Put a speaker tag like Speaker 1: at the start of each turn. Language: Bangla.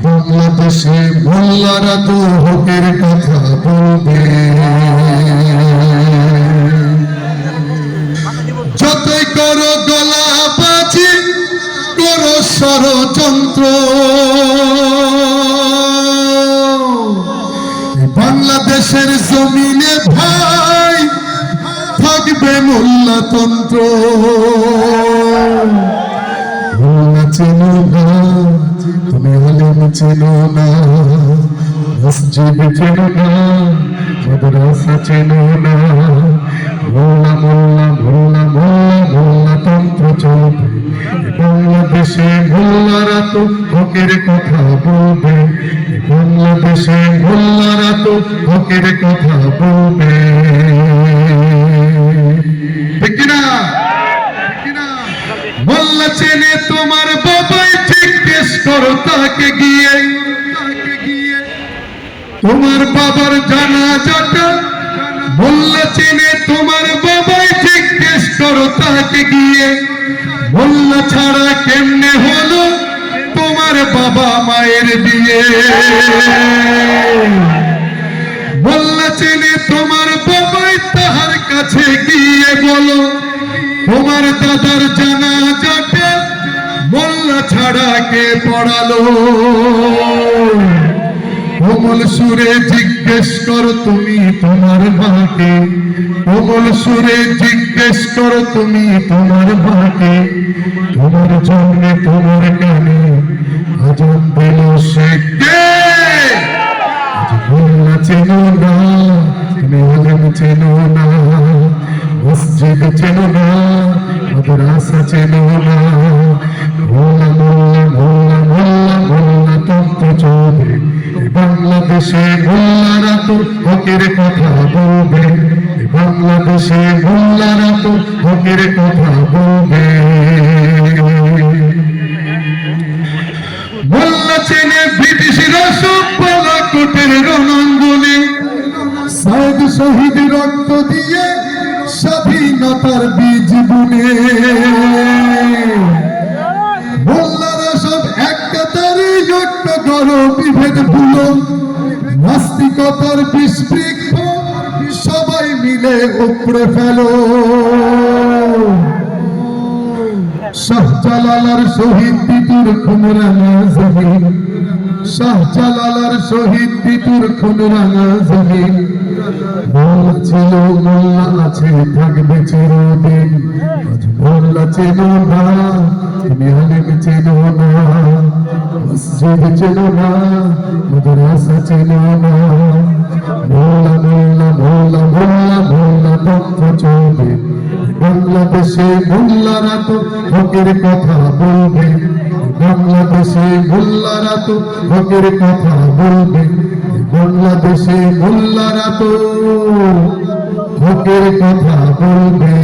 Speaker 1: বাংলাদেশে মোল্লারা তো হকের কথা বলবে, যতই করো গলাবাজি করো ষড়যন্ত্র, বাংলাদেশের জমিনে ভাই থাকবে মোল্লাতন্ত্র। মোল্লা চেনো না তুমি, আলেম চেনো না, মসজিদ চেনো না, মাদ্রাসা চেনো না, মোল্লা মোল্লা মোল্লা মোল্লা মোল্লাতন্ত্র চলবে। বাংলাদেশে মোল্লারা তো হকের কথা বলবে, বাংলাদেশে মোল্লারা তো হকের কথা বলবে, ঠিক না? মোল্লা চেনে তোমার বাবাই, জিজ্ঞেস করো তাকে গিয়ে, তোমার বাবার জানাজাটা মোল্লা চেনে তোমার বাবাই, জিজ্ঞেস করো তাকে গিয়ে। মোল্লা ছাড়া কেমনে হলো তোমার বাবা মায়ের বিয়ে? মোল্লা চেনে তোমার বাবাই, তাহার কাছে গিয়ে বলো তোমার দাদার জানাজাটা মোল্লা ছাড়া কে পড়ালো? কোমল সুরে জিজ্ঞেস করো তুমি তোমার মাকে, কোমল সুরে জিজ্ঞেস করো তুমি তোমার মাকে, তোমার জন্মে তোমার কানে আজান দিল সে কে? মোল্লা চেনো না তুমি, আলেম চেনো না, মসজিদ চেনো না, মাদ্রাসা চেনো না, মোল্লা মোল্লা মোল্লা মোল্লা মোল্লাতন্ত্র চলবে। বাংলাদেশে মোল্লারা তো হকের কথা বলবে, বাংলাদেশে মোল্লারা তো হকের কথা বলবে। মোল্লা চেনে ব্রিটিশরা সব বালাকোটের রণাঙ্গনে, সাইদ শহীদ রক্ত দিয়ে স্বাধীনতার বীজ বুনে। মোল্লারা সব এক কাতারে ঐক্য করো, বিভেদ ভুলো, নাস্তিকতার বিষ বৃক্ষ সবাই মিলে উপড়ে ফেলো। শাহজালালার শহীদ তিতুর খুন রাঙা জমিন, শাহজালালার শহীদ তিতুর খুন রাঙা জমিন। মোল্লা ছিল মোল্লা আছে থাকবে চিরদিন, আজ মোল্লা চেনো না তুমি, আলেম চেনো না, মসজিদ চেনো না, মাদ্রাসা চেনো না, মোল্লা মোল্লা মোল্লা মোল্লা মোল্লাতন্ত্র চলবে। বাংলাদেশে মোল্লারা তো হকের কথা বলবে, বাংলাদেশে মোল্লারা তো হকের কথা বলবে, বাংলাদেশে মোল্লারা তো হকের কথা বলবে।